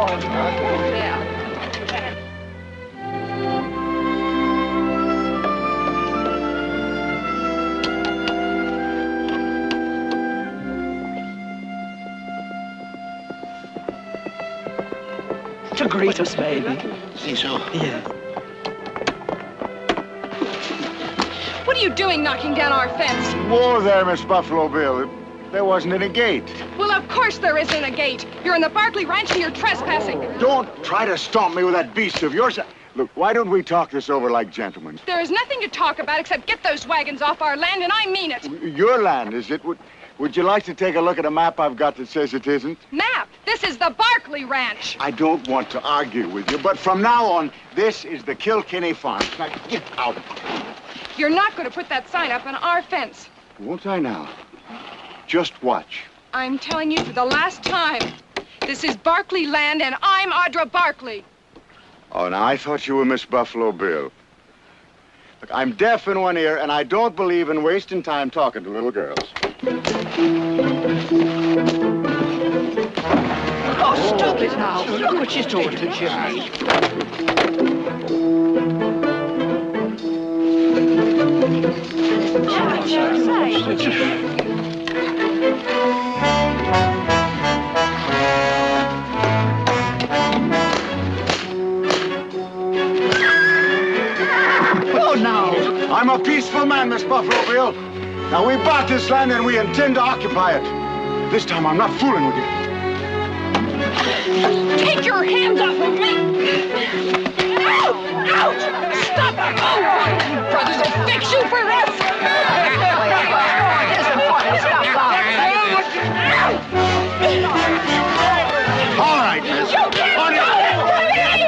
Yeah. To greet us, baby. Think so? Yeah. What are you doing knocking down our fence? Whoa there, Miss Buffalo Bill. There wasn't any gate. Well, of course there isn't a gate. You're in the Barkley Ranch and you're trespassing. Don't try to stomp me with that beast of yours. Look, why don't we talk this over like gentlemen? There is nothing to talk about except get those wagons off our land, and I mean it. Your land, is it? Would you like to take a look at a map I've got that says it isn't? Map? This is the Barkley Ranch. I don't want to argue with you, but from now on, this is the Kilkenny Farm. Now, get out. You're not going to put that sign up on our fence. Won't I now? Just watch. I'm telling you for the last time. This is Barkley land, and I'm Audra Barkley. Oh, now, I thought you were Miss Buffalo Bill. Look, I'm deaf in one ear, and I don't believe in wasting time talking to little girls. Oh, stop it now. Look what she's doing to Jimmy. Oh, now. I'm a peaceful man, Miss Buffalo Bill. Now, we bought this land and we intend to occupy it. This time, I'm not fooling with you. Take your hands off of me! Ouch! Ouch! Stop it! Oh, brothers will fix you for this! All right, miss. You can't do this to me!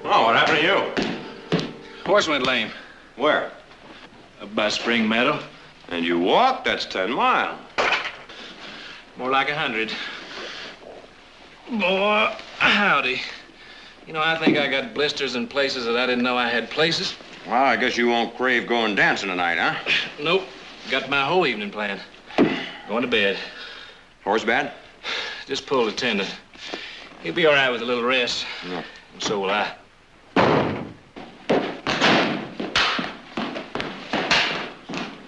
Oh, what happened to you? Horse went lame. Where? Up by Spring Meadow. And you walked? That's 10 miles. More like 100. Boy, howdy. You know, I think I got blisters in places that I didn't know I had places. Well, I guess you won't crave going dancing tonight, huh? Nope. Got my whole evening planned. Going to bed. Horse bad? Just pulled a tendon. He'll be all right with a little rest. No. And so will I.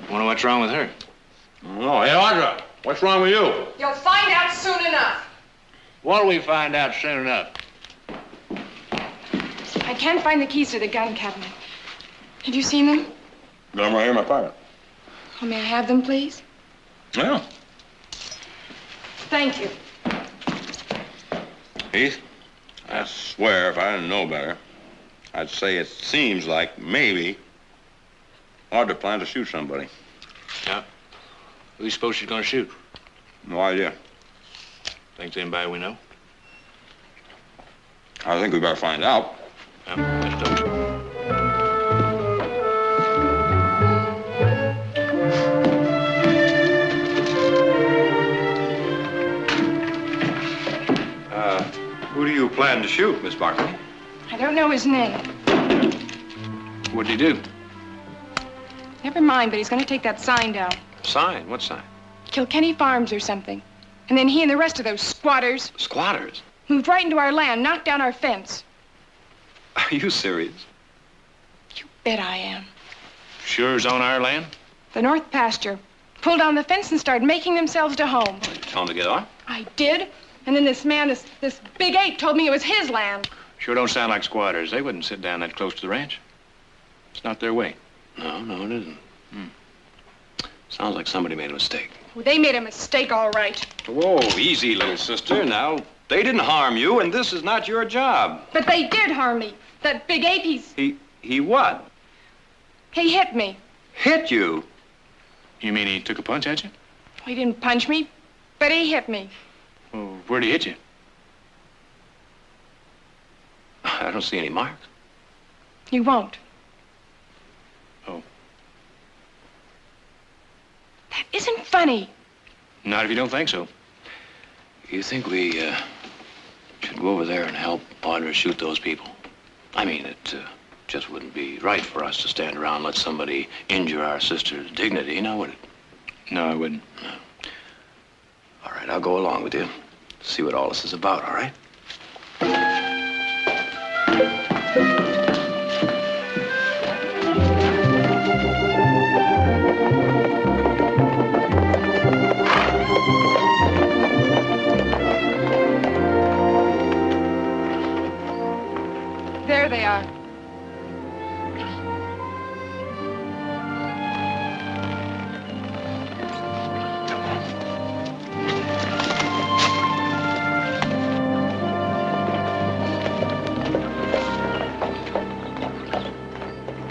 Wonder what's wrong with her. Oh, hey, Audra, what's wrong with you? You'll find out soon enough. What'll we find out soon enough? I can't find the keys to the gun cabinet. Have you seen them? Got them right here in my pocket. Oh, may I have them, please? Yeah. Thank you. Heath, I swear if I didn't know better, I'd say it seems like maybe Audra planned to shoot somebody. Yeah. Who do you suppose she's gonna shoot? No idea. Think it's anybody we know? I think we better find out. Let's do it. Who do you plan to shoot, Miss Barkley? I don't know his name. What'd he do? Never mind, but he's going to take that sign down. Sign? What sign? Kilkenny Farms or something. And then he and the rest of those squatters Squatters? moved right into our land, knocked down our fence. Are you serious? You bet I am. Sure's on our land? The north pasture. Pulled down the fence and started making themselves to home. Tell them to get off. I did. And then this man, this big ape, told me it was his land. Sure don't sound like squatters. They wouldn't sit down that close to the ranch. It's not their way. No, it isn't. Sounds like somebody made a mistake. Well, they made a mistake, all right. Whoa, easy, little sister. Now, they didn't harm you, and this is not your job. But they did harm me. That big ape, He what? he hit me. Hit you? You mean he took a punch at you? He didn't punch me, but he hit me. Well, where'd he hit you? I don't see any marks. You won't. Oh. That isn't funny. Not if you don't think so. You think we should go over there and help Audra shoot those people? I mean, it just wouldn't be right for us to stand around and let somebody injure our sister's dignity, now would it? No, I wouldn't. No. All right, I'll go along with you. See what all this is about, all right? There they are.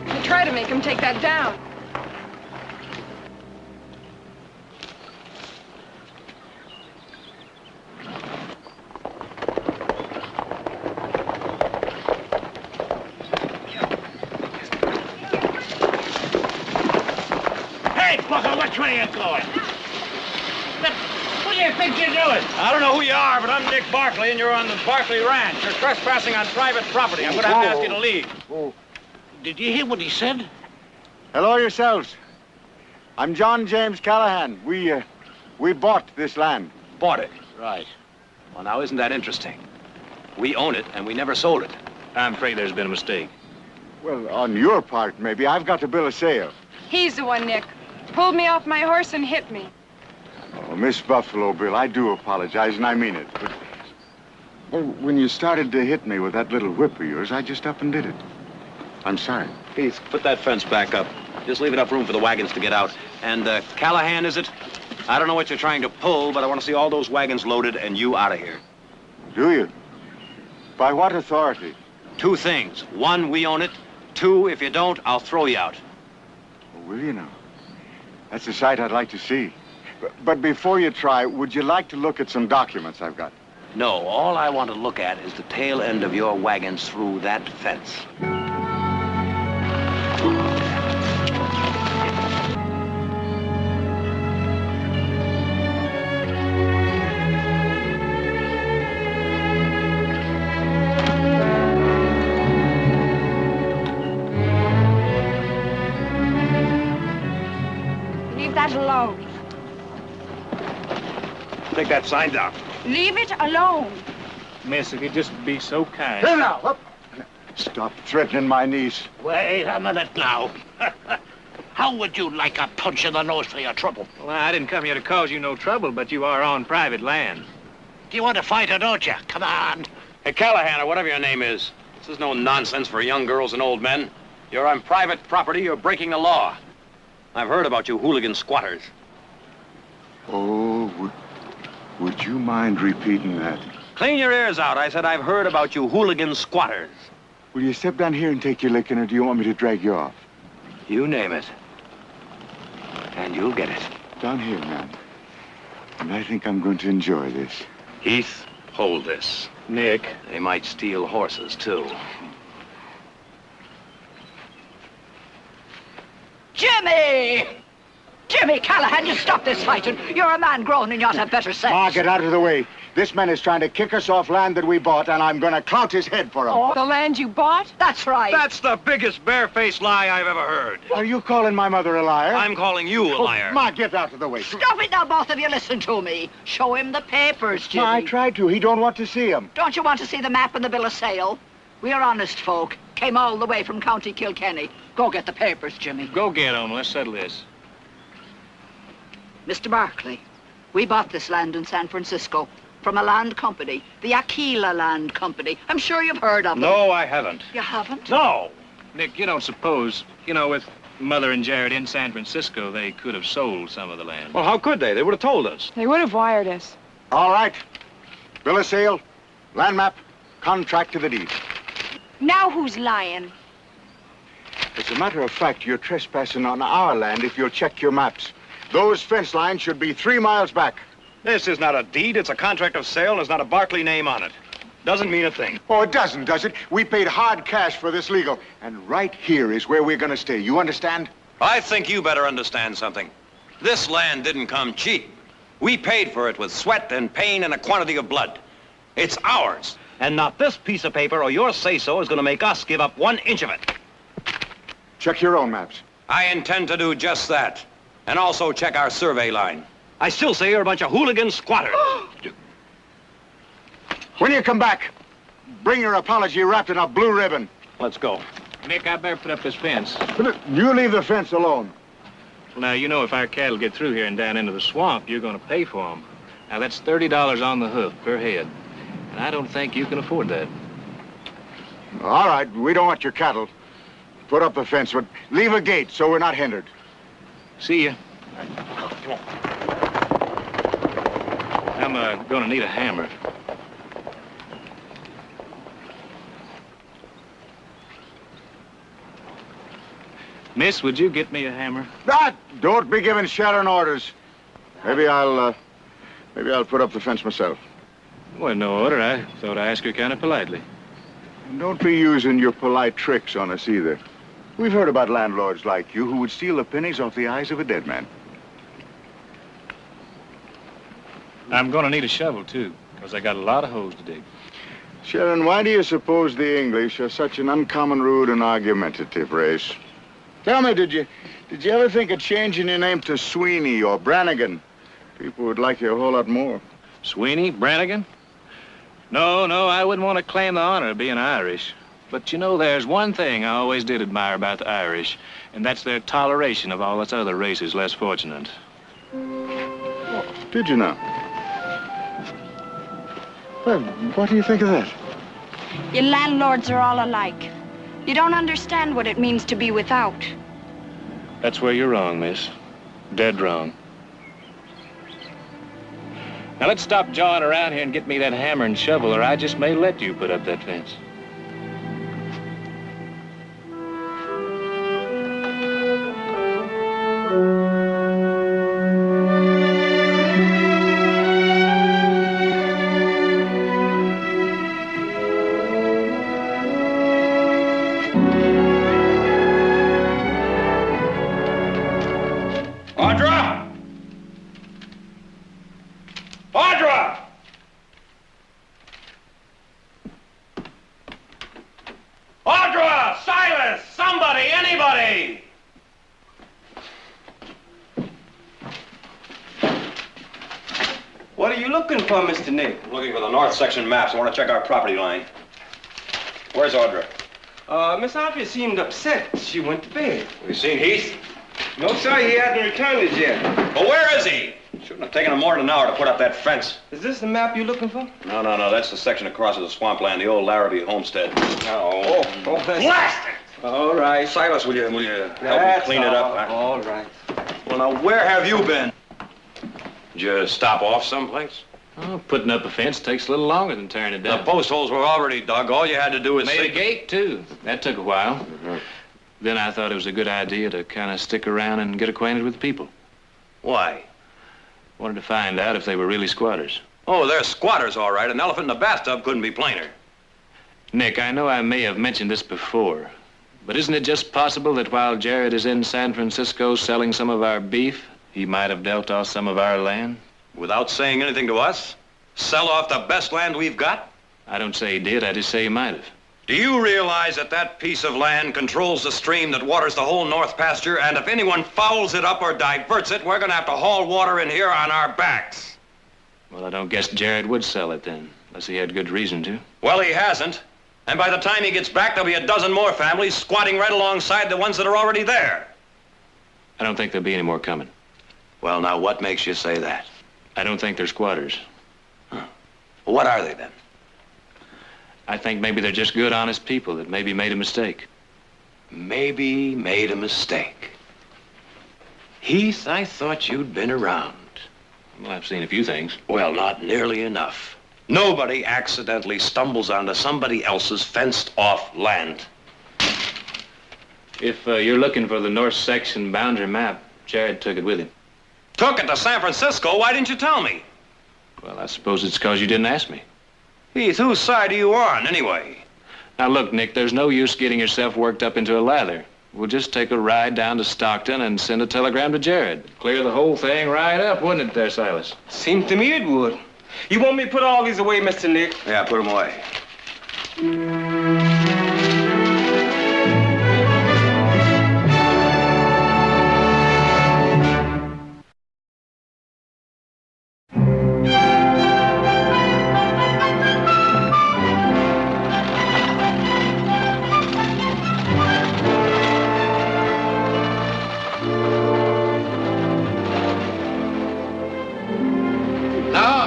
I try to make him take that down. Which way are you going? What do you think you're doing? I don't know who you are, but I'm Nick Barkley, and you're on the Barkley Ranch. You're trespassing on private property. I'm going to have to ask you to leave. Did you hear what he said? Hello yourselves. I'm John James Callahan. We bought this land. Bought it. Right. Well, now, isn't that interesting? We own it, and we never sold it. I'm afraid there's been a mistake. Well, on your part, maybe. I've got the bill of sale. He's the one, Nick. Pulled me off my horse and hit me. Oh, Miss Buffalo Bill, I do apologize, and I mean it. But, well, when you started to hit me with that little whip of yours, I just up and did it. I'm sorry. Please, put that fence back up. Just leave enough room for the wagons to get out. And, Callahan, is it? I don't know what you're trying to pull, but I want to see all those wagons loaded and you out of here. Do you? By what authority? Two things. One, we own it. Two, if you don't, I'll throw you out. Oh, will you now? That's a sight I'd like to see. But before you try, would you like to look at some documents I've got? No, all I want to look at is the tail end of your wagons through that fence. Leave that alone. Take that sign down. Leave it alone. Miss, if you'd just be so kind. Here now, up. Stop threatening my niece. Wait a minute now. How would you like a punch in the nose for your trouble? Well, I didn't come here to cause you no trouble, but you are on private land. Do you want to fight or don't you? Come on. Hey, Callahan, or whatever your name is. This is no nonsense for young girls and old men. You're on private property. You're breaking the law. I've heard about you hooligan squatters. Oh, would you mind repeating that? Clean your ears out. I said I've heard about you hooligan squatters. Will you step down here and take your licking, or do you want me to drag you off? You name it. And you'll get it. Down here, man. And I think I'm going to enjoy this. Heath, hold this. Nick. They might steal horses, too. Jimmy! Jimmy Callahan, you stop this fighting. You're a man grown and you ought to have better sense. Ma, get out of the way. This man is trying to kick us off land that we bought, and I'm going to clout his head for him. Oh, the land you bought? That's right. That's the biggest barefaced lie I've ever heard. Are you calling my mother a liar? I'm calling you a liar. Ma, get out of the way. Stop it now, both of you. Listen to me. Show him the papers, Jimmy. Ma, I tried to. He don't want to see them. Don't you want to see the map and the bill of sale? We're honest folk. Came all the way from County Kilkenny. Go get the papers, Jimmy. Go get them. Let's settle this. Mr. Barkley, we bought this land in San Francisco from a land company, the Aquila Land Company. I'm sure you've heard of them. No, I haven't. You haven't? No. Nick, you don't suppose, with Mother and Jared in San Francisco, they could have sold some of the land. Well, how could they? They would have told us. They would have wired us. All right. Bill of sale, land map, contract to the deed. Now who's lying? As a matter of fact, you're trespassing on our land if you'll check your maps. Those fence lines should be 3 miles back. This is not a deed. It's a contract of sale. There's not a Barkley name on it. Doesn't mean a thing. Oh, it doesn't, does it? We paid hard cash for this legal. And right here is where we're going to stay. You understand? I think you better understand something. This land didn't come cheap. We paid for it with sweat and pain and a quantity of blood. It's ours. And not this piece of paper or your say-so is going to make us give up 1 inch of it. Check your own maps. I intend to do just that. And also check our survey line. I still say you're a bunch of hooligan squatters. When you come back, bring your apology wrapped in a blue ribbon. Let's go. Nick, I better put up this fence. You leave the fence alone. Well, now, if our cattle get through here and down into the swamp, you're going to pay for them. Now, that's $30 on the hoof per head. And I don't think you can afford that. All right, we don't want your cattle. Put up the fence, but leave a gate so we're not hindered. See ya. I'm going to need a hammer. Miss, would you get me a hammer? Don't be giving Sharon orders. Maybe I'll put up the fence myself. Well, no order. I thought I'd ask her kind of politely. And don't be using your polite tricks on us either. We've heard about landlords like you who would steal the pennies off the eyes of a dead man. I'm going to need a shovel, too, because I got a lot of holes to dig. Sharon, why do you suppose the English are such an uncommon rude and argumentative race? Tell me, did you ever think of changing your name to Sweeney or Brannigan? People would like you a whole lot more. Sweeney? Brannigan? No, I wouldn't want to claim the honor of being Irish. But, there's one thing I always did admire about the Irish, and that's their toleration of all us other races less fortunate. Did you now? Well, what do you think of that? You landlords are all alike. You don't understand what it means to be without. That's where you're wrong, miss. Dead wrong. Now, let's stop jawing around here and get me that hammer and shovel, or I just may let you put up that fence. What are you looking for, Mr. Nick? I'm looking for the north section maps. I want to check our property line. Where's Audra? Miss Alfie seemed upset. She went to bed. Have you seen Heath? No, sir, he hasn't returned as yet. Well, where is he? Shouldn't have taken him more than an hour to put up that fence. Is this the map you're looking for? No. That's the section that crosses the swampland, the old Larrabee homestead. Oh, that's... Blast it! All right. Silas, will you help me clean it up? All right. Well, now, where have you been? Did you stop off someplace? Oh, putting up a fence takes a little longer than tearing it down. The post holes were already dug. All you had to do was Made a gate, too. That took a while. Mm-hmm. Then I thought it was a good idea to kind of stick around and get acquainted with the people. Why? Wanted to find out if they were really squatters. Oh, they're squatters, all right. An elephant in a bathtub couldn't be plainer. Nick, I know I may have mentioned this before, but isn't it just possible that while Jared is in San Francisco selling some of our beef, He might have dealt off some of our land. Without saying anything to us? Sell off the best land we've got? I don't say he did, I just say he might have. Do you realize that that piece of land controls the stream that waters the whole north pasture, and if anyone fouls it up or diverts it, we're gonna have to haul water in here on our backs? Well, I don't guess Jared would sell it then, unless he had good reason to. Well, he hasn't. And by the time he gets back, there'll be a dozen more families squatting right alongside the ones that are already there. I don't think there'll be any more coming. Well, now, what makes you say that? I don't think they're squatters. Huh. Well, what are they, then? I think maybe they're just good, honest people that maybe made a mistake. Maybe made a mistake. Heath, I thought you'd been around. Well, I've seen a few things. Well, not nearly enough. Nobody accidentally stumbles onto somebody else's fenced-off land. If you're looking for the north section boundary map, Jared took it with him. Took it to San Francisco? Why didn't you tell me? Well, I suppose it's because you didn't ask me. Heath, whose side are you on, anyway? Now, look, Nick, there's no use getting yourself worked up into a lather. We'll just take a ride down to Stockton and send a telegram to Jared. Clear the whole thing right up, wouldn't it there, Silas? Seemed to me it would. You want me to put all these away, Mr. Nick? Yeah, put them away.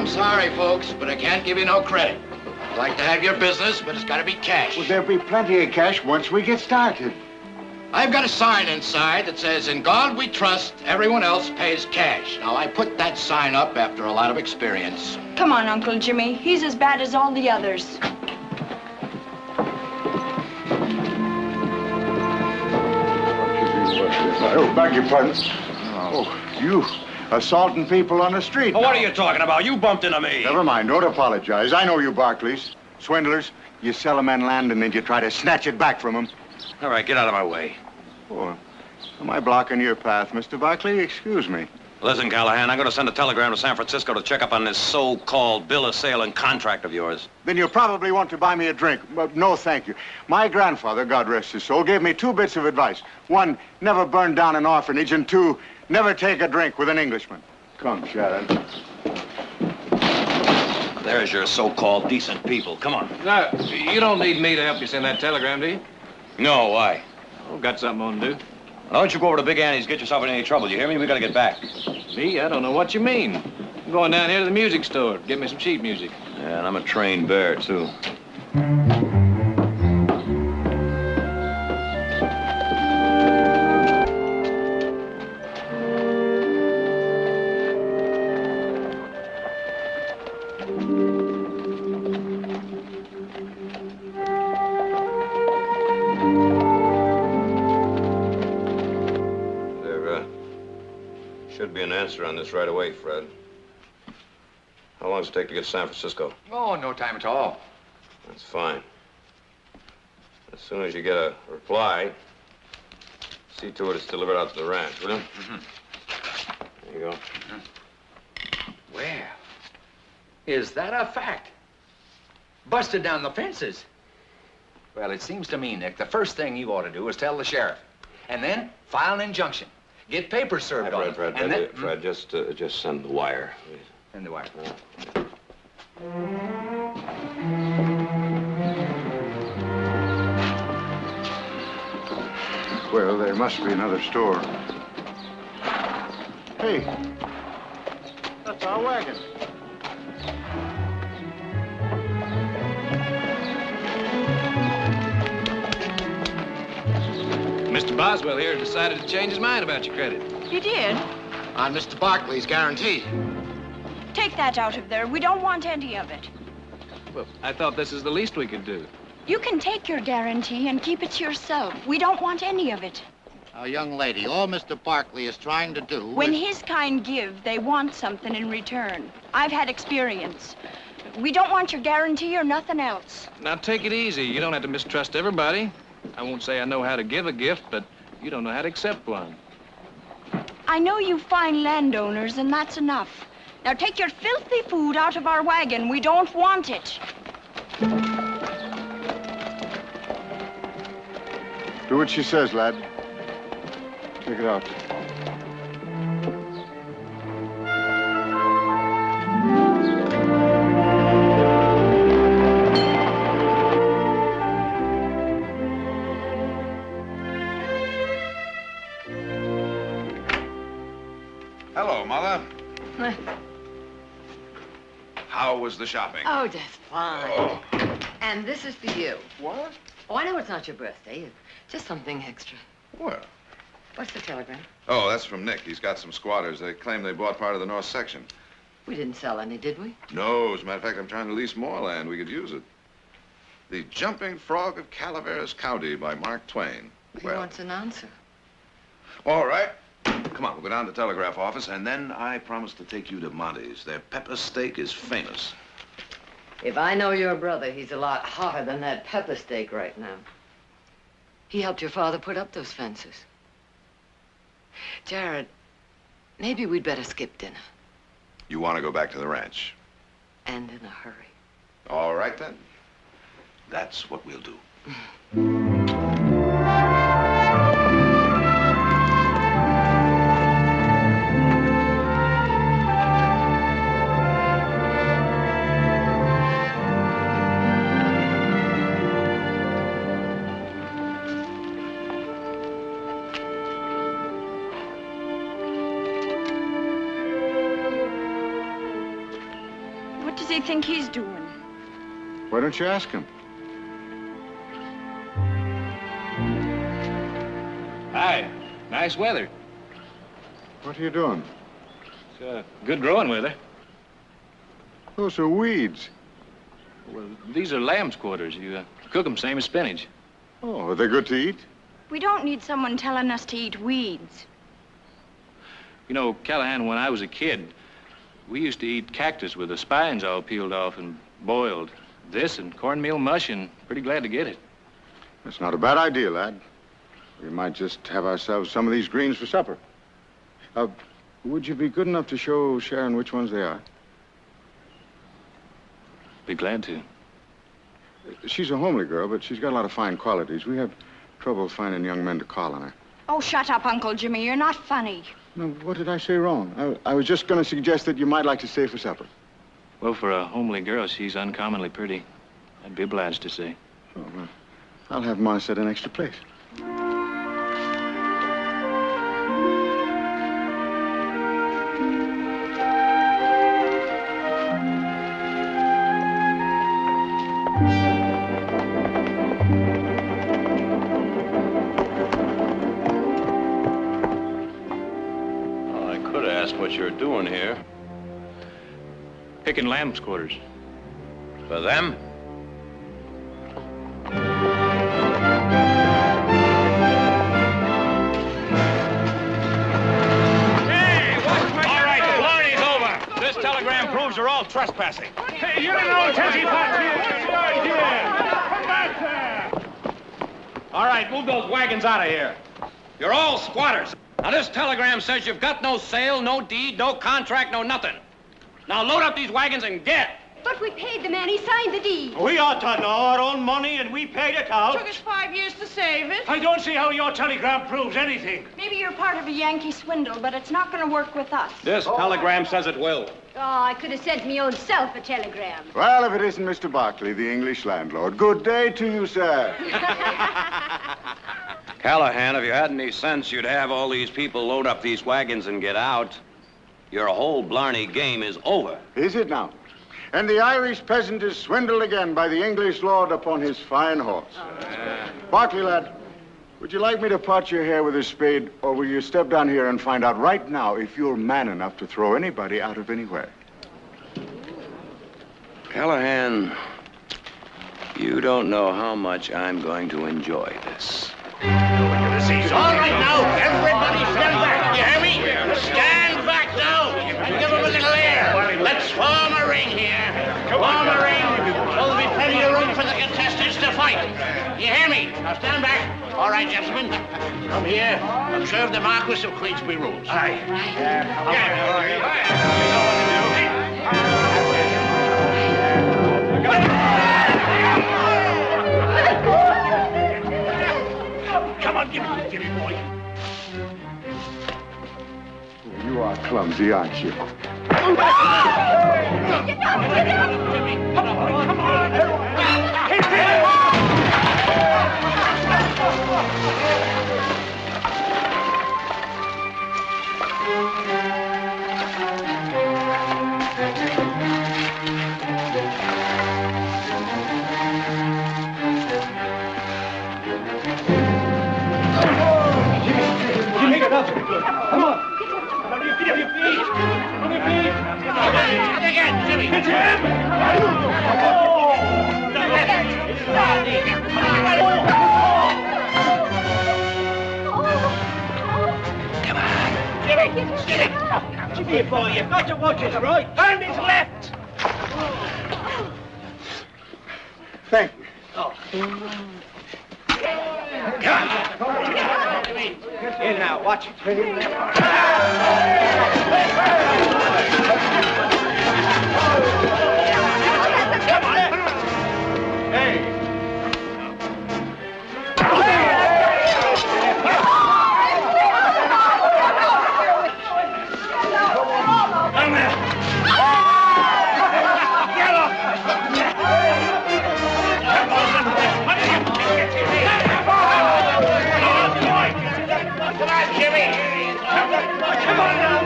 Sorry, folks, but I can't give you no credit. I'd like to have your business, but it's got to be cash. Well, there'll be plenty of cash once we get started. I've got a sign inside that says, "In God we trust, everyone else pays cash." Now, I put that sign up after a lot of experience. Come on, Uncle Jimmy. He's as bad as all the others. Oh, beg your pardon. Oh, you assaulting people on the street. Well, what are you talking about? You bumped into me. Never mind, don't apologize. I know you Barclays. Swindlers, you sell a man land and then you try to snatch it back from him. All right, get out of my way. Oh, am I blocking your path, Mr. Barclay? Excuse me. Listen, Callahan, I'm going to send a telegram to San Francisco to check up on this so-called bill of sale and contract of yours. Then you'll probably want to buy me a drink. But no, thank you. My grandfather, God rest his soul, gave me 2 bits of advice. 1, never burn down an orphanage, and 2, never take a drink with an Englishman. Come, Sharon. There's your so-called decent people. Come on. No, you don't need me to help you send that telegram, do you? No, why? Oh, got something on to do. Why don't you go over to Big Annie's, get yourself in any trouble, you hear me? We gotta get back. Me? I don't know what you mean. I'm going down here to the music store. Get me some sheet music. Yeah, and I'm a trained bear, too. Should be an answer on this right away, Fred. How long does it take to get to San Francisco? Oh, no time at all. That's fine. As soon as you get a reply, see to it it's delivered out to the ranch, will you? Mm-hmm. There you go. Mm-hmm. Well, is that a fact? Busted down the fences. Well, it seems to me, Nick, the first thing you ought to do is tell the sheriff. And then file an injunction. Get papers served on it. Fred, just send the wire, please. Send the wire. Well, there must be another store. Hey, that's our wagon. Mr. Boswell here decided to change his mind about your credit. You did? On Mr. Barclay's guarantee. Take that out of there. We don't want any of it. Well, I thought this is the least we could do. You can take your guarantee and keep it to yourself. We don't want any of it. Now, young lady, all Mr. Barclay is trying to do When is... his kind give, they want something in return. I've had experience. We don't want your guarantee or nothing else. Now, take it easy. You don't have to mistrust everybody. I won't say I know how to give a gift, but you don't know how to accept one. I know you fine landowners, and that's enough. Now take your filthy food out of our wagon. We don't want it. Do what she says, lad. Take it out. Hello, Mother. How was the shopping? Oh, just fine. Oh. And this is for you. What? Oh, I know it's not your birthday. It's just something extra. Well. What's the telegram? Oh, that's from Nick. He's got some squatters. They claim they bought part of the north section. We didn't sell any, did we? No, as a matter of fact, I'm trying to lease more land. We could use it. The Jumping Frog of Calaveras County by Mark Twain. He wants an answer. All right. Come on, we'll go down to the telegraph office, and then I promise to take you to Monty's. Their pepper steak is famous. If I know your brother, he's a lot hotter than that pepper steak right now. He helped your father put up those fences. Jared, maybe we'd better skip dinner. You want to go back to the ranch? And in a hurry. All right, then. That's what we'll do. What does he think he's doing? Why don't you ask him? Hi. Nice weather. What are you doing? It's good growing weather. Those are weeds. Well, these are lamb's quarters. You cook them same as spinach. Oh, are they good to eat? We don't need someone telling us to eat weeds. You know, Callahan, when I was a kid, we used to eat cactus with the spines all peeled off and boiled. This and cornmeal mush, and pretty glad to get it. That's not a bad idea, lad. We might just have ourselves some of these greens for supper. Would you be good enough to show Sharon which ones they are? Be glad to. She's a homely girl, but she's got a lot of fine qualities. We have trouble finding young men to call on her. Oh, shut up, Uncle Jimmy. You're not funny. No, what did I say wrong? I was just going to suggest that you might like to stay for supper. Well, for a homely girl, she's uncommonly pretty. I'd be obliged to say. Oh, well, I'll have Ma set an extra place. What you're doing here. Picking lamb's quarters. For them? Hey, all right, the Blarney's over. This telegram proves you're all trespassing. Hey, you don't know Tessie Potts here. Come back there. All right, move those wagons out of here. You're all squatters. Now, this telegram says you've got no sale, no deed, no contract, no nothing. Now, load up these wagons and get. But we paid the man. He signed the deed. We ought to know our own money, and we paid it out. Took us 5 years to save it. I don't see how your telegram proves anything. Maybe you're part of a Yankee swindle, but it's not going to work with us. This telegram says it will. Oh, I could have sent me own self a telegram. Well, if it isn't Mr. Barkley, the English landlord. Good day to you, sir. Callahan, if you had any sense, you'd have all these people load up these wagons and get out. Your whole Blarney game is over. Is it now? And the Irish peasant is swindled again by the English lord upon his fine horse. Barkley, lad, would you like me to part your hair with a spade, or will you step down here and find out right now if you're man enough to throw anybody out of anywhere? Callahan, you don't know how much I'm going to enjoy this. All right now, everybody stand back. You hear me? Stand back now and give them a little air. Let's form a ring here. Form a ring. So there'll be plenty of room for the contestants to fight. You hear me? Now stand back. All right, gentlemen. Come here. Observe the Marquis of Queensbury rules. Aye. Come on, give me, boy. You are clumsy, aren't you? Come on. Hit him! Jimmy, get up. Come on. On your feet. On your feet. Again, Jimmy. Hit him! Jimmy, boy, you've got to watch his right and his left. Thank you. In now, watch it. Come on. Hey. Come on, Jimmy. Come on now.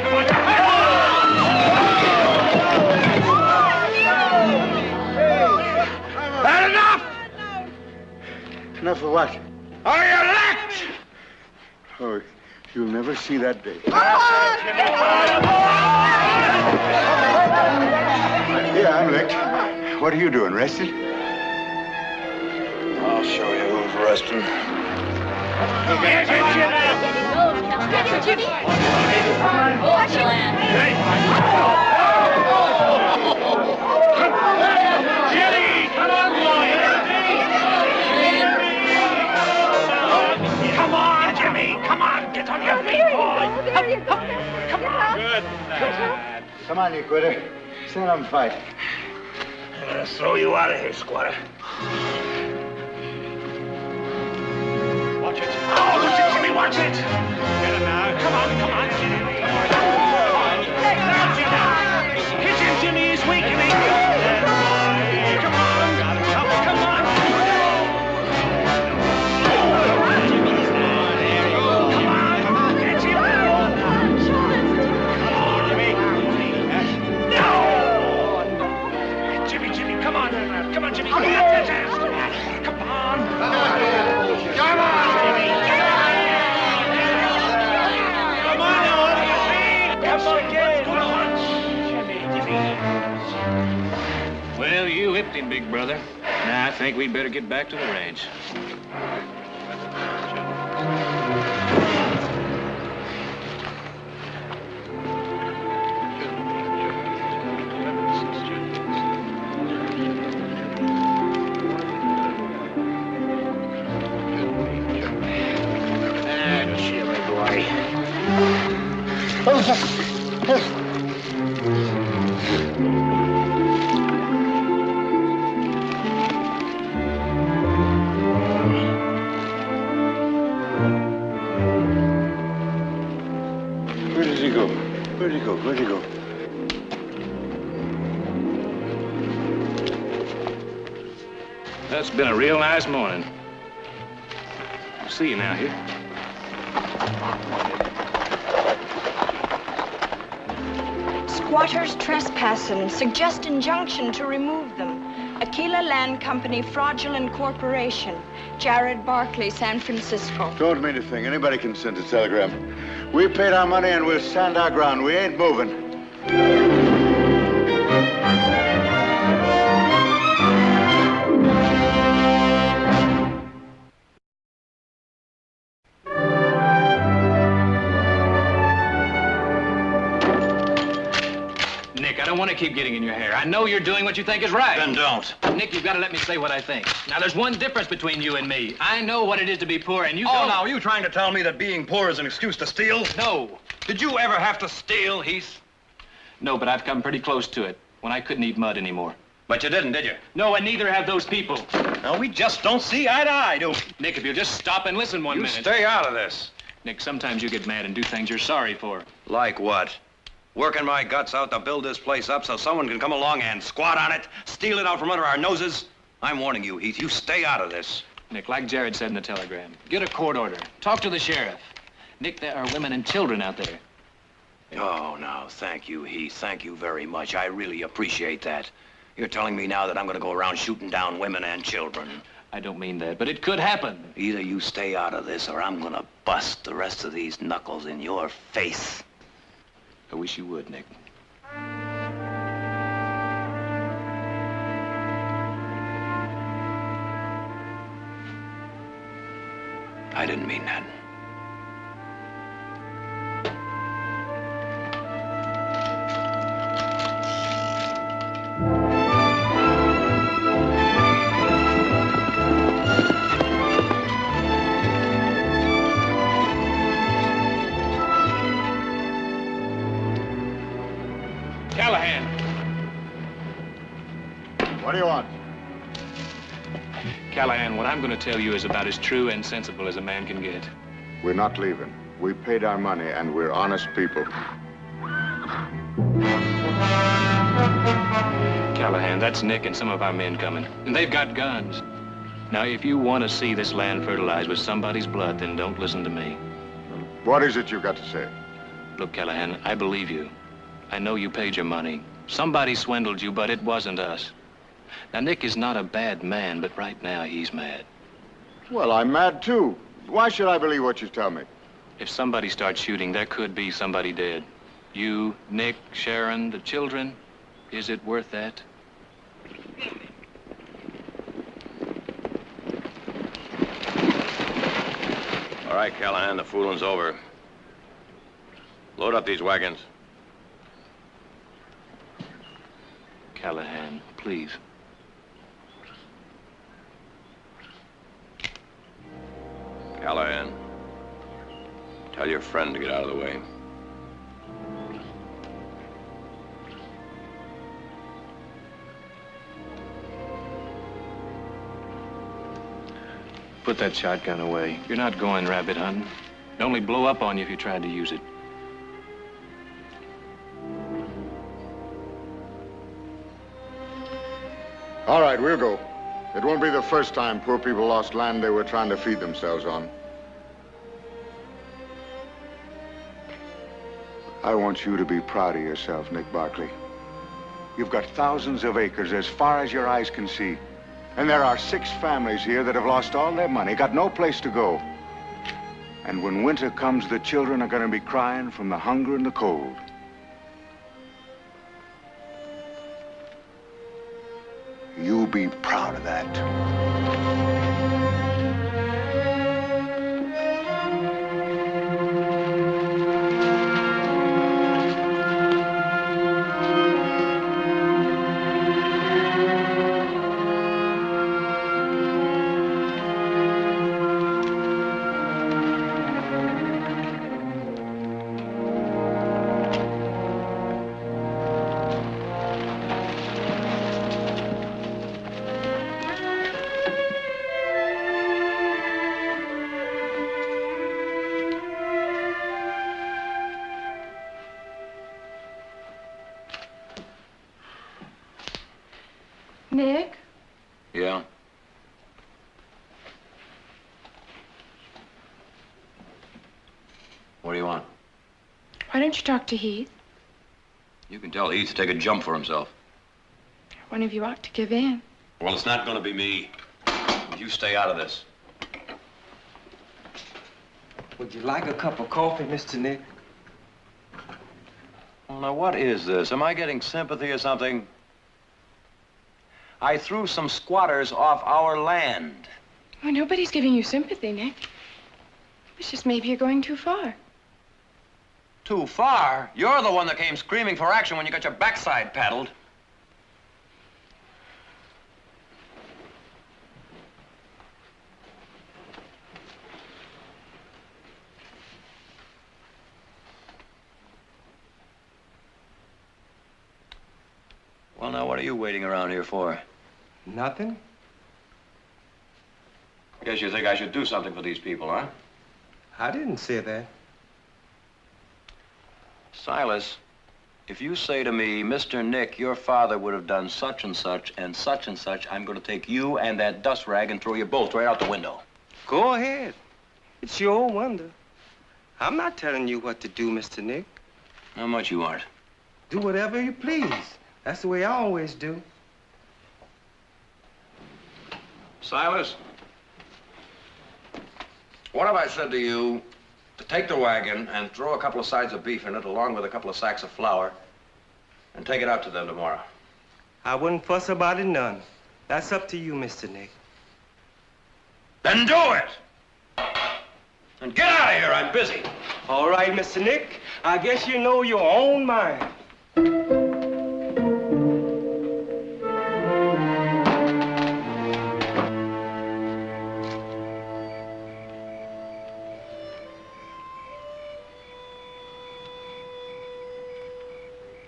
Come on. Had enough! Enough of what? Are you elect? Oh, you'll never see that day. Yeah, I'm licked. What are you doing, rested? I'll show you who's resting. Get him, Jimmy. Watch your land. Jimmy, come on, boy. Come on, Jimmy. Come on, get on your feet, boy. There you go. Come on. Good. Come on, you quitter. Stand up and fight. I'm gonna throw you out of here, squatter. Watch it. Oh, watch it, Jimmy, watch it. Get him now. Come on, Jimmy. Hit him, Jimmy. He's weakening. Come on. Got him. Come on. Come on. Get him. No. Jimmy, come on. Come on, Jimmy. Come on. Come on. Well, you whipped him, big brother. Now I think we'd better get back to the ranch. Where does he go? Where'd he go? Where'd he go? That's been a real nice morning. I'll see you now here. Squatters trespassing and suggest injunction to remove them. Aquila Land Company Fraudulent Corporation. Jared Barkley, San Francisco. Don't mean a thing. Anybody can send a telegram. We paid our money and we'll stand our ground. We ain't moving. Nick, I don't want to keep getting in your hair. I know you're doing what you think is right. Then don't. Nick, you've got to let me say what I think. Now, there's one difference between you and me. I know what it is to be poor, and you Oh, don't. now, are you trying to tell me that being poor is an excuse to steal? No. Did you ever have to steal, Heath? No, but I've come pretty close to it when I couldn't eat mud anymore. But you didn't, did you? No, and neither have those people. Now, we just don't see eye to eye, do we? Nick, if you'll just stop and listen one minute. You stay out of this. Nick, sometimes you get mad and do things you're sorry for. Like what? Working my guts out to build this place up so someone can come along and squat on it, steal it out from under our noses? I'm warning you, Heath, you stay out of this. Nick, like Jared said in the telegram, get a court order. Talk to the sheriff. Nick, there are women and children out there. Oh, no, thank you, Heath. Thank you very much. I really appreciate that. You're telling me now that I'm going to go around shooting down women and children. I don't mean that, but it could happen. Either you stay out of this or I'm going to bust the rest of these knuckles in your face. I wish you would, Nick. I didn't mean that. Callahan. What do you want? Callahan, what I'm going to tell you is about as true and sensible as a man can get. We're not leaving. We paid our money, and we're honest people. Callahan, that's Nick and some of our men coming. And they've got guns. Now, if you want to see this land fertilized with somebody's blood, then don't listen to me. What is it you've got to say? Look, Callahan, I believe you. I know you paid your money. Somebody swindled you, but it wasn't us. Now, Nick is not a bad man, but right now he's mad. Well, I'm mad, too. Why should I believe what you tell me? If somebody starts shooting, there could be somebody dead. You, Nick, Sharon, the children. Is it worth that? All right, Callahan, the fooling's over. Load up these wagons. Callahan, please. Callahan, tell your friend to get out of the way. Put that shotgun away. You're not going rabbit hunting. It'd only blow up on you if you tried to use it. All right, we'll go. It won't be the first time poor people lost land they were trying to feed themselves on. I want you to be proud of yourself, Nick Barkley. You've got thousands of acres as far as your eyes can see. And there are 6 families here that have lost all their money, got no place to go. And when winter comes, the children are going to be crying from the hunger and the cold. You be proud of that. Nick? Yeah? What do you want? Why don't you talk to Heath? You can tell Heath to take a jump for himself. One of you ought to give in. Well, it's not going to be me. You stay out of this. Would you like a cup of coffee, Mr. Nick? Well, now, what is this? Am I getting sympathy or something? I threw some squatters off our land. Oh, nobody's giving you sympathy, Nick. It's just maybe you're going too far. Too far? You're the one that came screaming for action when you got your backside paddled. Well, now, what are you waiting around here for? Nothing. I guess you think I should do something for these people, huh? I didn't say that. Silas, if you say to me, Mr. Nick, your father would have done such and such and such and such, I'm going to take you and that dust rag and throw you both right out the window. Go ahead. It's your wonder. I'm not telling you what to do, Mr. Nick. How much you aren't? Do whatever you please. That's the way I always do. Silas, what if I said to you to take the wagon and throw a couple of sides of beef in it along with a couple of sacks of flour and take it out to them tomorrow? I wouldn't fuss about it none. That's up to you, Mr. Nick. Then do it! And get out of here, I'm busy. All right, Mr. Nick. I guess you know your own mind.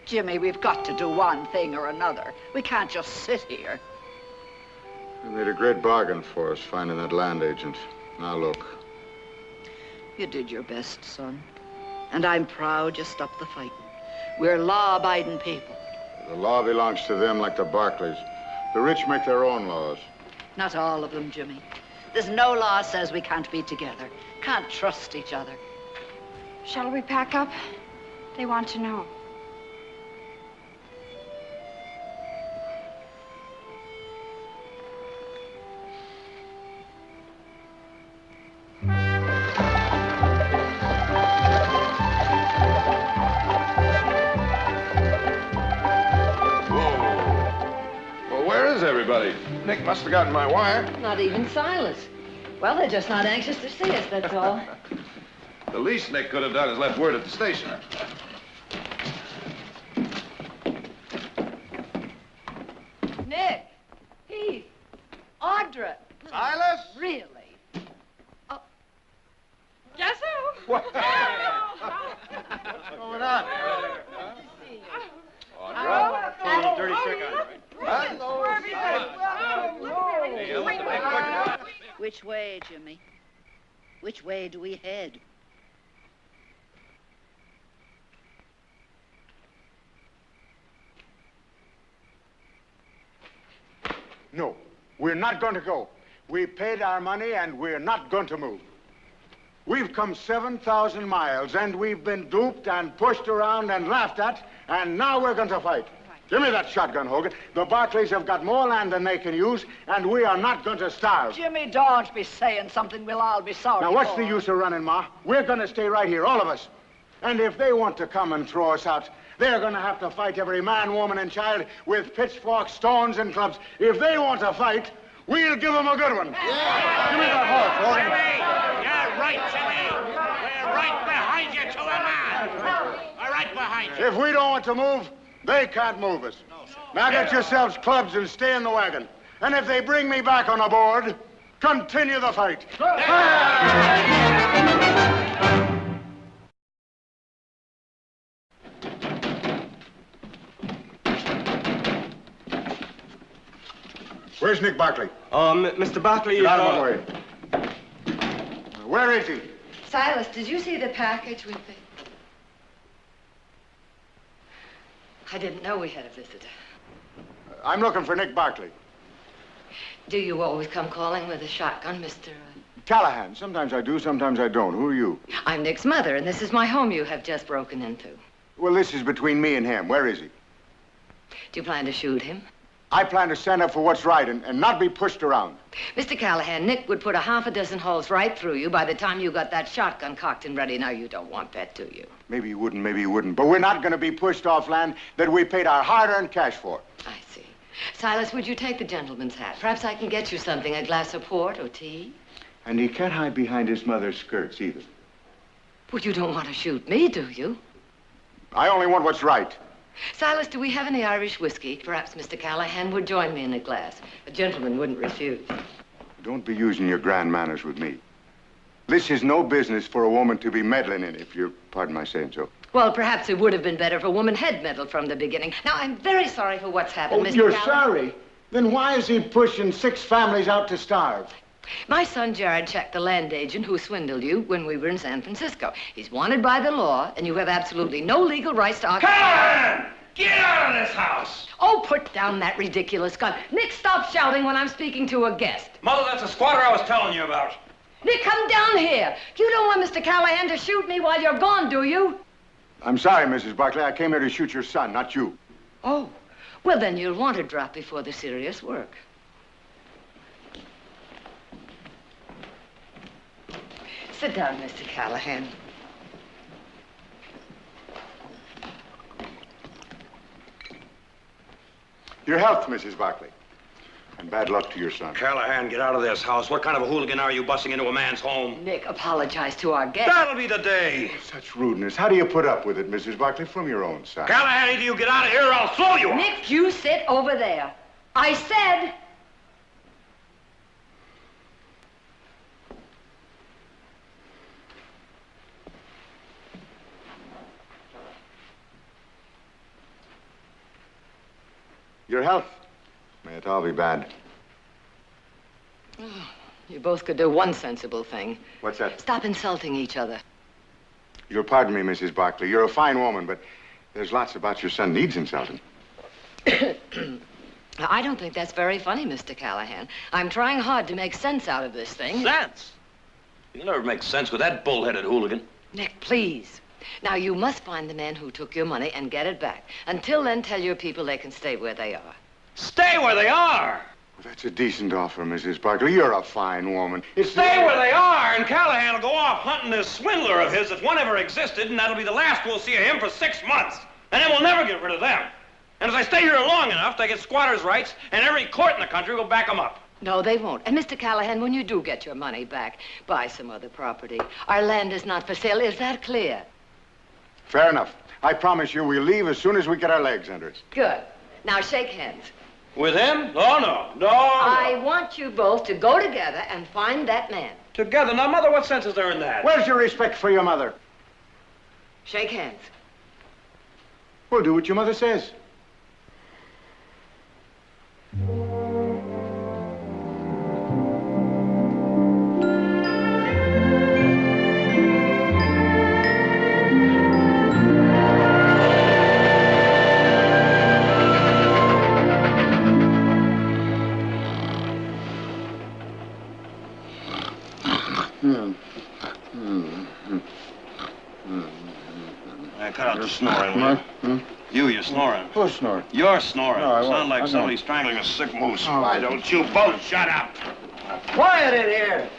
Jimmy, we've got to do one thing or another. We can't just sit here. We made a great bargain for us, finding that land agent. Now look. You did your best, son. And I'm proud you stopped the fighting. We're law-abiding people. The law belongs to them like the Barclays. The rich make their own laws. Not all of them, Jimmy. There's no law says we can't be together. Can't trust each other. Shall we pack up? They want to know. Everybody. Nick must have gotten my wire. Not even Silas. Well, they're just not anxious to see us, that's all. The least Nick could have done is left word at the station. Nick, Heath, Audra. Silas? Really? Oh. Yes, sir. What? What's going on? A little dirty trick on it, right? Which way, Jimmy? Which way do we head? No, we're not going to go. We paid our money and we're not going to move. We've come 7,000 miles and we've been duped and pushed around and laughed at, and now we're going to fight. Give me that shotgun, Hogan. The Barclays have got more land than they can use, and we are not going to starve. Jimmy, don't be saying something we'll all be sorry Now, what's for. the use of running, Ma? We're going to stay right here, all of us. And if they want to come and throw us out, they're going to have to fight every man, woman, and child with pitchforks, stones, and clubs. If they want to fight, we'll give them a good one. Yeah. Give me that horse, Hogan. Jimmy! You're right, Jimmy. We're right behind you to a man. We're right behind you. If we don't want to move, they can't move us. Now get yourselves clubs and stay in the wagon. And if they bring me back on a board, continue the fight. Where's Nick Barkley? Mr. Barkley is... Get out of my way. Where is he? Silas, did you see the package with the... I didn't know we had a visitor. I'm looking for Nick Barkley. Do you always come calling with a shotgun, Mr. Callahan. Sometimes I do, sometimes I don't. Who are you? I'm Nick's mother, and this is my home you have just broken into. Well, this is between me and him. Where is he? Do you plan to shoot him? I plan to stand up for what's right and not be pushed around. Mr. Callahan, Nick would put a half a dozen holes right through you by the time you got that shotgun cocked and ready. Now, you don't want that, do you? Maybe you wouldn't, maybe you wouldn't. But we're not going to be pushed off land that we paid our hard-earned cash for. I see. Silas, would you take the gentleman's hat? Perhaps I can get you something, a glass of port or tea. And he can't hide behind his mother's skirts, either. Well, you don't want to shoot me, do you? I only want what's right. Silas, do we have any Irish whiskey? Perhaps Mr. Callahan would join me in a glass. A gentleman wouldn't refuse. Don't be using your grand manners with me. This is no business for a woman to be meddling in, if you pardon my saying so. Well, perhaps it would have been better if a woman had meddled from the beginning. Now, I'm very sorry for what's happened, Mr. You're Callahan. sorry? Then why is he pushing 6 families out to starve? My son Jared checked the land agent who swindled you when we were in San Francisco. He's wanted by the law, and you have absolutely no legal rights to occupy... Callahan! Get out of this house! Oh, put down that ridiculous gun. Nick, stop shouting when I'm speaking to a guest. Mother, that's a squatter I was telling you about. Nick, come down here. You don't want Mr. Callahan to shoot me while you're gone, do you? I'm sorry, Mrs. Barclay. I came here to shoot your son, not you. Oh, well, then you'll want to drop before the serious work. Sit down, Mr. Callahan. Your health, Mrs. Barclay. And bad luck to your son. Callahan, get out of this house. What kind of a hooligan are you busting into a man's home? Nick, apologize to our guest. That'll be the day. Such rudeness. How do you put up with it, Mrs. Barclay, from your own side? Callahan, either you get out of here or I'll throw you out. Nick, you sit over there. I said... Your health. May it all be bad. Oh, you both could do one sensible thing. What's that? Stop insulting each other. You'll pardon me, Mrs. Barclay. You're a fine woman, but there's lots about your son needs insulting. I don't think that's very funny, Mr. Callahan. I'm trying hard to make sense out of this thing. Sense? You'll never make sense with that bull-headed hooligan. Nick, please. Now, you must find the man who took your money and get it back. Until then, tell your people they can stay where they are. Stay where they are? Well, that's a decent offer, Mrs. Barclay. You're a fine woman. Stay where they are, and Callahan will go off hunting this swindler of his if one ever existed, and that'll be the last we'll see of him for 6 months. And then we'll never get rid of them. And if they stay here long enough, they get squatters' rights, and every court in the country will back them up. No, they won't. And, Mr. Callahan, when you do get your money back, buy some other property. Our land is not for sale. Is that clear? Fair enough. I promise you we'll leave as soon as we get our legs under us. Good. Now, shake hands. With him? Oh, no. I want you both to go together and find that man. Together? Now, Mother, what sense is there in that? Where's your respect for your mother? Shake hands. Well, do what your mother says. Cut out the snoring, will you? You're snoring. Who's snoring? You're snoring. No, I won't. Sound like I somebody won't. strangling a sick moose. Oh. Why don't you both shut up? Quiet in here.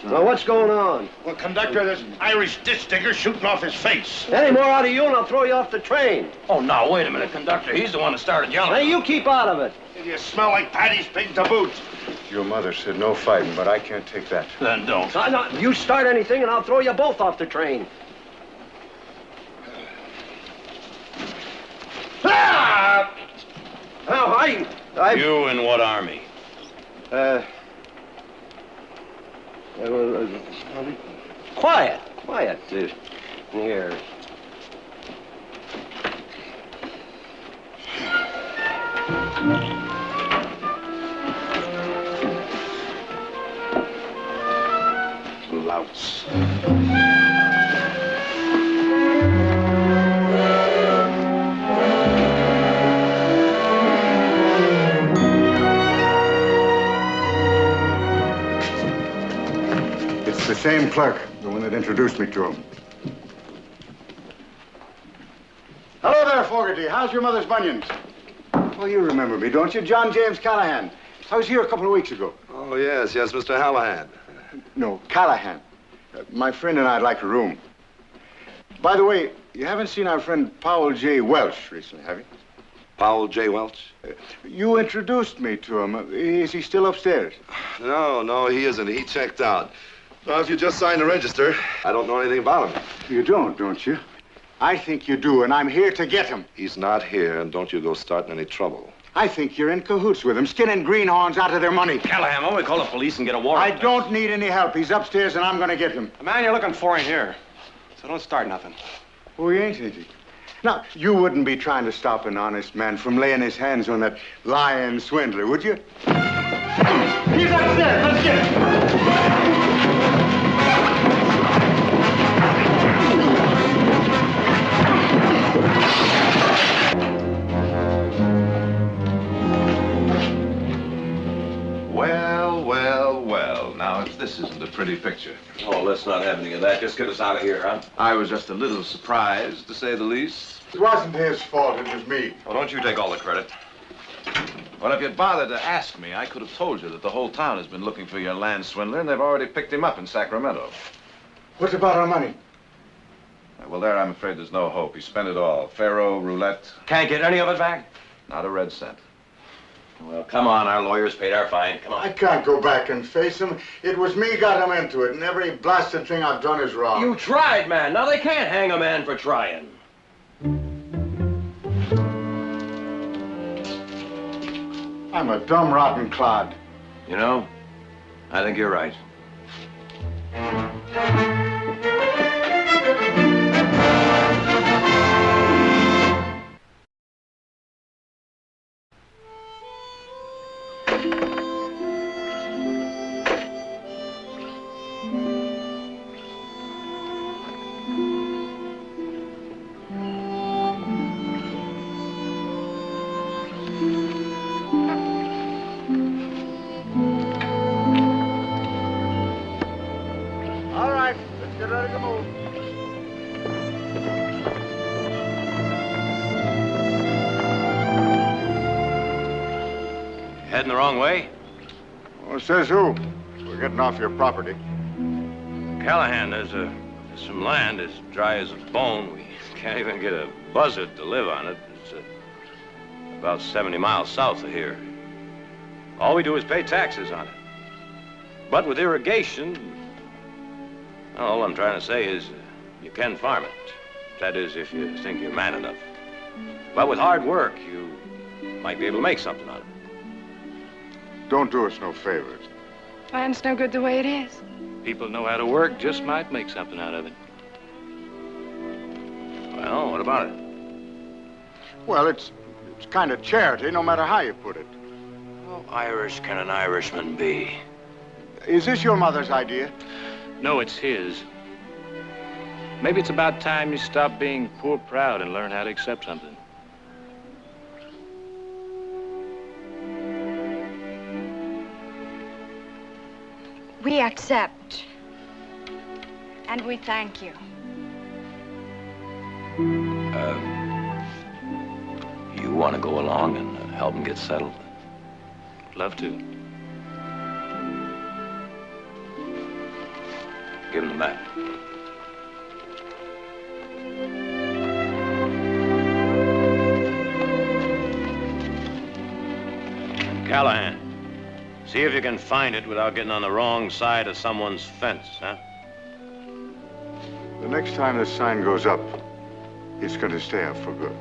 Well, what's going on? Well, conductor, this Irish ditch digger shooting off his face. Any more out of you and I'll throw you off the train. Oh, now, wait a minute, conductor. He's the one that started yelling. Hey, you keep out of it. You smell like Paddy's pig to boot. Your mother said no fighting, but I can't take that. Then don't. You start anything and I'll throw you both off the train. Ah! Now, I... You in what army? Quiet. Here. Louts. It's the same clerk, the one that introduced me to him. Hello there, Fogarty. How's your mother's bunions? Oh, you remember me, don't you? John James Callahan. I was here a couple of weeks ago. Oh, yes, Mr. Hallahan. No, Callahan. My friend and I'd like a room. By the way, you haven't seen our friend Powell J. Welch recently, have you? Powell J. Welch? You introduced me to him. Is he still upstairs? No, he isn't. He checked out. Well, if you just signed the register, I don't know anything about him. You don't you? I think you do, and I'm here to get him. He's not here, and don't you go starting any trouble. I think you're in cahoots with him, skinning greenhorns out of their money. Callahan, why don't we call the police and get a warrant? I don't need any help. He's upstairs, and I'm going to get him. The man you're looking for ain't here, so don't start nothing. Oh, he ain't he? Now, you wouldn't be trying to stop an honest man from laying his hands on that lying swindler, would you? He's upstairs. Let's get him. Well, well, well. Now, if this isn't a pretty picture. Oh, let's not have any of that. Just get us out of here, huh? I was just a little surprised, to say the least. It wasn't his fault. It was me. Well, don't you take all the credit. Well, if you'd bothered to ask me, I could have told you that the whole town has been looking for your land swindler, and they've already picked him up in Sacramento. What about our money? Well, there, I'm afraid there's no hope. He spent it all. Faro, roulette. Can't get any of it back? Not a red cent. Well, come on. Our lawyers paid our fine. Come on. I can't go back and face him. It was me got him into it, and every blasted thing I've done is wrong. You tried, man. Now they can't hang a man for trying. I'm a dumb, rotten clod. You know, I think you're right. All right, let's get ready to move. Heading the wrong way? Well, says who? We're getting off your property. Callahan, there's some land as dry as a bone. We can't even get a buzzard to live on it. It's about 70 miles south of here. All we do is pay taxes on it. But with irrigation, all I'm trying to say is you can farm it. That is, if you think you're man enough. But with hard work, you might be able to make something on it. Don't do us no favors. Land's no good the way it is. People know how to work, just might make something out of it. Well, what about it? Well, it's kind of charity, no matter how you put it. How Irish can an Irishman be? Is this your mother's idea? No, it's his. Maybe it's about time you stop being poor proud and learn how to accept something. We accept. And we thank you. You want to go along and help him get settled? Love to. Give him the map. Callahan, see if you can find it without getting on the wrong side of someone's fence, huh? The next time this sign goes up, it's going to stay up for good.